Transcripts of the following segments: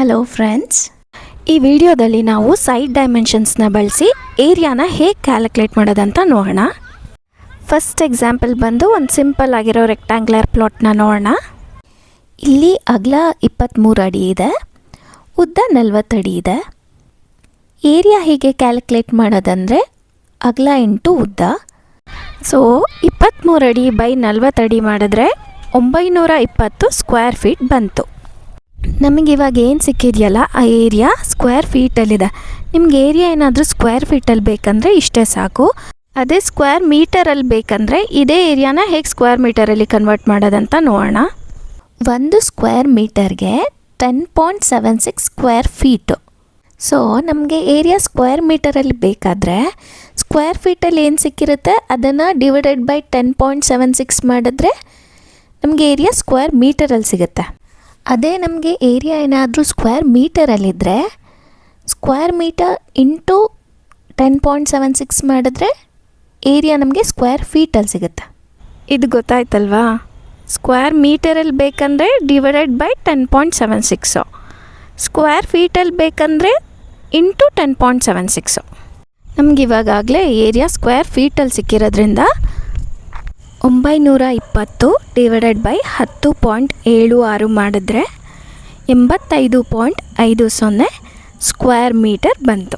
Hello friends, ಈ ವಿಡಿಯೋದಲ್ಲಿ ನಾವು ಸೈಡ್ ಡೈಮೆನ್ಷನ್ಸ್ನ ಬಳಸಿ ಏರಿಯಾನ ಹೇಗೆ ಕ್ಯಾಲ್ಕುಲೇಟ್ ಮಾಡೋದಂತ ನೋಡೋಣ. ಫಸ್ಟ್ ಎಕ್ಸಾಂಪಲ್ ಬಂದು ಒಂದು ಸಿಂಪಲ್ ಆಗಿರೋ ರೆಕ್ಟ್ಯಾಂಗ್ಯುಲರ್ ಪ್ಲಾಟ್ನ ನೋಡೋಣ. ಇಲ್ಲಿ ಅಗಲ 23 ಅಡಿ ಇದೆ, ಉದ್ದ 40 ಅಡಿ ಇದೆ. ಏರಿಯಾ ಹೇಗೆ ಕ್ಯಾಲ್ಕುಲೇಟ್ ಮಾಡೋದಂದರೆ ಅಗಲ ಇಂಟು ಉದ್ದ. ಸೊ 23 ಅಡಿ ಬೈ 40 ಅಡಿ ಮಾಡಿದ್ರೆ 920 ಸ್ಕ್ವೇರ್ ಫೀಟ್ ಬಂತು. ನಮಗಿವಾಗ ಏನು ಸಿಕ್ಕಿದೆಯಲ್ಲ ಆ ಏರಿಯಾ ಸ್ಕ್ವೇರ್ ಫೀಟಲ್ಲಿದೆ. ನಿಮ್ಗೆ ಏರಿಯಾ ಏನಾದರೂ ಸ್ಕ್ವೇರ್ ಫೀಟಲ್ಲಿ ಬೇಕಂದರೆ ಇಷ್ಟೇ ಸಾಕು. ಅದೇ ಸ್ಕ್ವೇರ್ ಮೀಟರಲ್ಲಿ ಬೇಕಂದರೆ ಇದೇ ಏರಿಯಾನ ಹೇಗೆ ಸ್ಕ್ವೇರ್ ಮೀಟರಲ್ಲಿ ಕನ್ವರ್ಟ್ ಮಾಡೋದಂತ ನೋಡೋಣ. 1 ಸ್ಕ್ವೇರ್ ಮೀಟರ್ಗೆ 10.76 ಸ್ಕ್ವೇರ್ ಫೀಟು. ಸೊ ನಮಗೆ ಏರಿಯಾ ಸ್ಕ್ವೇರ್ ಮೀಟರಲ್ಲಿ ಬೇಕಾದರೆ ಸ್ಕ್ವೇರ್ ಫೀಟಲ್ಲಿ ಏನು ಸಿಕ್ಕಿರುತ್ತೆ ಅದನ್ನು ಡಿವೈಡೆಡ್ ಬೈ 10.76 ಮಾಡಿದ್ರೆ ನಮಗೆ ಏರಿಯಾ ಸ್ಕ್ವೇರ್ ಮೀಟರಲ್ಲಿ ಸಿಗುತ್ತೆ. ಅದೇ ನಮಗೆ ಏರಿಯಾ ಏನಾದರೂ ಸ್ಕ್ವೇರ್ ಮೀಟರಲ್ಲಿದ್ದರೆ ಸ್ಕ್ವೇರ್ ಮೀಟರ್ ಇಂಟು 10.76 ಮಾಡಿದ್ರೆ ಏರಿಯಾ ನಮಗೆ ಸ್ಕ್ವೇರ್ ಫೀಟಲ್ಲಿ ಸಿಗುತ್ತೆ. ಇದು ಗೊತ್ತಾಯ್ತಲ್ವಾ? ಸ್ಕ್ವೇರ್ ಮೀಟರಲ್ಲಿ ಬೇಕಂದರೆ ಡಿವೈಡೆಡ್ ಬೈ 10.76, ಸ್ಕ್ವೇರ್ ಫೀಟಲ್ಲಿ ಬೇಕಂದರೆ ಇಂಟು 10.76. ನಮಗಿವಾಗಲೇ ಏರಿಯಾ ಸ್ಕ್ವೇರ್ ಫೀಟಲ್ಲಿ ಸಿಕ್ಕಿರೋದ್ರಿಂದ 920 ಡಿವೈಡೆಡ್ ಬೈ 10.76 ಮಾಡಿದ್ರೆ 85.50 ಸ್ಕ್ವೇರ್ ಮೀಟರ್ ಬಂತು.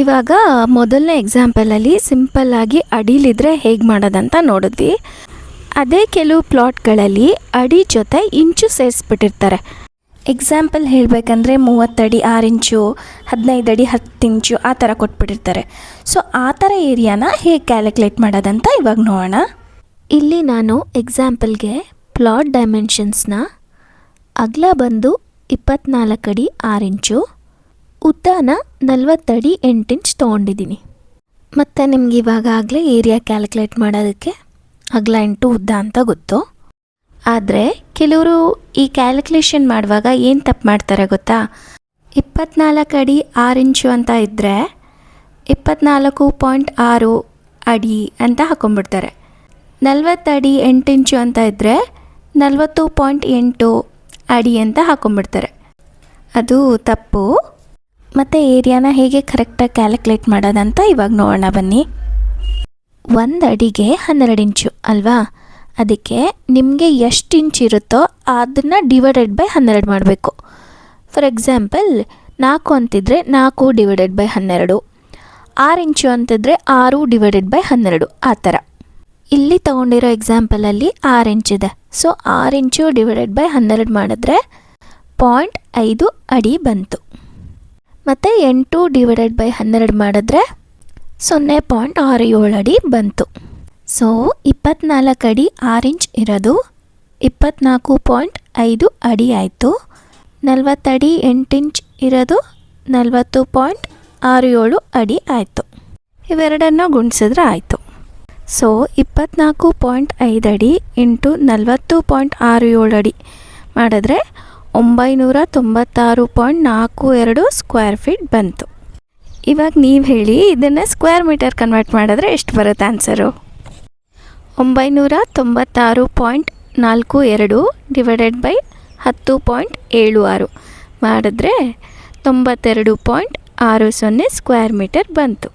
ಇವಾಗ ಮೊದಲನೇ ಎಕ್ಸಾಂಪಲಲ್ಲಿ ಸಿಂಪಲ್ಲಾಗಿ ಅಡಿಲಿದ್ರೆ ಹೇಗೆ ಮಾಡೋದಂತ ನೋಡಿದ್ವಿ. ಅದೇ ಕೆಲವು ಪ್ಲಾಟ್ಗಳಲ್ಲಿ ಅಡಿ ಜೊತೆ ಇಂಚು ಸೇರಿಸ್ಬಿಟ್ಟಿರ್ತಾರೆ. ಎಕ್ಸಾಂಪಲ್ ಹೇಳಬೇಕಂದ್ರೆ 30 ಅಡಿ 6 ಇಂಚು, 15 ಅಡಿ 10 ಇಂಚು ಆ ಥರ ಕೊಟ್ಬಿಟ್ಟಿರ್ತಾರೆ. ಸೊ ಆ ಥರ ಏರಿಯಾನ ಹೇಗೆ ಕ್ಯಾಲ್ಕುಲೇಟ್ ಮಾಡೋದಂತ ಇವಾಗ ನೋಡೋಣ. ಇಲ್ಲಿ ನಾನು ಎಕ್ಸಾಂಪಲ್ಗೆ ಪ್ಲಾಟ್ ಡೈಮೆನ್ಷನ್ಸ್ನ ಅಗಲ ಬಂದು 24 ಅಡಿ 6 ಇಂಚು, ಉದ್ದನ 40 ಅಡಿ 8 ಇಂಚ್ ತೊಗೊಂಡಿದ್ದೀನಿ. ಮತ್ತು ನಿಮ್ಗೆ ಇವಾಗಲೇ ಏರಿಯಾ ಕ್ಯಾಲ್ಕುಲೇಟ್ ಮಾಡೋದಕ್ಕೆ ಅಗಲ ಇಂಟು ಉದ್ದ ಅಂತ ಗೊತ್ತು. ಆದರೆ ಕೆಲವರು ಈ ಕ್ಯಾಲ್ಕುಲೇಷನ್ ಮಾಡುವಾಗ ಏನು ತಪ್ಪು ಮಾಡ್ತಾರೆ ಗೊತ್ತಾ? 24 ಅಡಿ 6 ಇಂಚು ಅಂತ ಇದ್ದರೆ 24.6 ಅಡಿ ಅಂತ ಹಾಕೊಂಡ್ಬಿಡ್ತಾರೆ. 40 ಅಡಿ 8 ಇಂಚು ಅಂತ ಇದ್ದರೆ 40.8 ಅಡಿ ಅಂತ ಹಾಕೊಂಡ್ಬಿಡ್ತಾರೆ. ಅದು ತಪ್ಪು. ಮತ್ತು ಏರಿಯಾನ ಹೇಗೆ ಕರೆಕ್ಟಾಗಿ ಕ್ಯಾಲ್ಕುಲೇಟ್ ಮಾಡೋದಂತ ಇವಾಗ ನೋಡೋಣ ಬನ್ನಿ. 1 ಅಡಿಗೆ 12 ಇಂಚು ಅಲ್ವಾ? ಅದಕ್ಕೆ ನಿಮಗೆ ಎಷ್ಟು ಇಂಚ್ ಇರುತ್ತೋ ಅದನ್ನು ಡಿವೈಡೆಡ್ ಬೈ 12 ಮಾಡಬೇಕು. ಫಾರ್ ಎಕ್ಸಾಂಪಲ್ 4 ಅಂತಿದ್ರೆ 4 ಡಿವೈಡೆಡ್ ಬೈ 12, 6 ಇಂಚು ಅಂತಿದ್ರೆ 6 ಡಿವೈಡೆಡ್ ಬೈ 12 ಆ ಥರ. ಇಲ್ಲಿ ತೊಗೊಂಡಿರೋ ಎಕ್ಸಾಂಪಲಲ್ಲಿ 6 ಇಂಚಿದೆ. ಸೊ 6 ಇಂಚು ಡಿವೈಡೆಡ್ ಬೈ 12 ಮಾಡಿದ್ರೆ 0.5 ಅಡಿ ಬಂತು. ಮತ್ತು 8 ಡಿವೈಡೆಡ್ ಬೈ 12 ಮಾಡಿದ್ರೆ 0.67 ಅಡಿ ಬಂತು. ಸೊ 24 ಅಡಿ 6 ಇಂಚ್ ಇರೋದು 24.5 ಅಡಿ ಆಯಿತು. 40 ಅಡಿ 8 ಇಂಚ್ ಇರೋದು 40.67 ಅಡಿ ಆಯಿತು. ಇವೆರಡನ್ನು ಗುಣಿಸಿದ್ರೆ ಆಯಿತು. ಸೊ 24.5 ಅಡಿ ಇಂಟು 40.67 ಅಡಿ ಮಾಡಿದ್ರೆ 996.42 ಸ್ಕ್ವೇರ್ ಫೀಟ್ ಬಂತು. ಇವಾಗ ನೀವು ಹೇಳಿ, ಇದನ್ನು ಸ್ಕ್ವೇರ್ ಮೀಟರ್ ಕನ್ವರ್ಟ್ ಮಾಡಿದ್ರೆ ಎಷ್ಟು ಬರುತ್ತೆ ಆನ್ಸರು? 996.42 ಡಿವೈಡೆಡ್ ಬೈ 10.76 ಮಾಡಿದ್ರೆ 92.60 ಸ್ಕ್ವೇರ್ ಮೀಟರ್ ಬಂತು.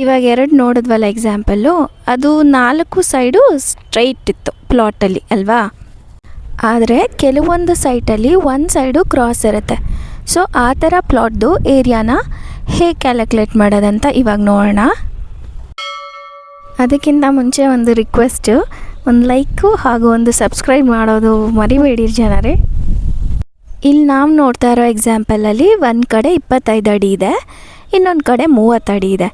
ಇವಾಗ ಎರಡು ನೋಡಿದ್ವಲ್ಲ ಎಕ್ಸಾಂಪಲ್ಲು, ಅದು 4 ಸೈಡು ಸ್ಟ್ರೈಟ್ ಇತ್ತು ಪ್ಲಾಟಲ್ಲಿ ಅಲ್ವಾ? ಆದರೆ ಕೆಲವೊಂದು ಸೈಟಲ್ಲಿ ಒಂದು ಸೈಡು ಕ್ರಾಸ್ ಇರುತ್ತೆ. ಸೊ ಆ ಥರ ಪ್ಲಾಟ್ದು ಏರಿಯಾನ ಹೇಗೆ ಕ್ಯಾಲ್ಕುಲೇಟ್ ಮಾಡೋದಂತ ಇವಾಗ ನೋಡೋಣ. ಅದಕ್ಕಿಂತ ಮುಂಚೆ ಒಂದು ರಿಕ್ವೆಸ್ಟು, ಒಂದು ಲೈಕು ಹಾಗೂ ಒಂದು ಸಬ್ಸ್ಕ್ರೈಬ್ ಮಾಡೋದು ಮರಿಬೇಡಿ ಜನರೇ. ಇಲ್ಲಿ ನಾವು ನೋಡ್ತಾ ಇರೋ ಎಕ್ಸಾಂಪಲಲ್ಲಿ ಒಂದು ಕಡೆ 25 ಅಡಿ ಇದೆ, ಇನ್ನೊಂದು ಕಡೆ 30 ಅಡಿ ಇದೆ.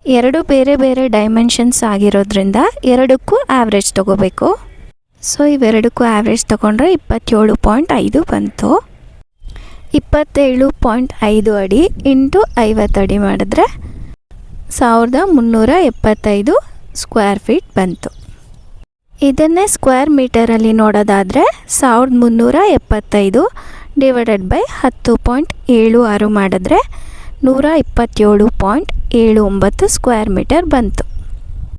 ಎರಡು ಬೇರೆ ಬೇರೆ ಡೈಮೆನ್ಷನ್ಸ್ ಆಗಿರೋದ್ರಿಂದ ಎರಡಕ್ಕೂ ಆ್ಯಾವ್ರೇಜ್ ತೊಗೋಬೇಕು. ಸೊ ಇವೆರಡಕ್ಕೂ ಆ್ಯಾವ್ರೇಜ್ ತೊಗೊಂಡ್ರೆ 27.5 ಬಂತು. 27.5 ಅಡಿ ಇಂಟು 50 ಅಡಿ ಮಾಡಿದ್ರೆ 1375 ಸ್ಕ್ವೇರ್ ಫೀಟ್ ಬಂತು. ಇದನ್ನೇ ಸ್ಕ್ವೇರ್ ಮೀಟರಲ್ಲಿ ನೋಡೋದಾದರೆ 1375 ಡಿವೈಡೆಡ್ ಬೈ 10.76 ಮಾಡಿದ್ರೆ 127.79 ಸ್ಕ್ವೇರ್ ಮೀಟರ್ ಬಂತು.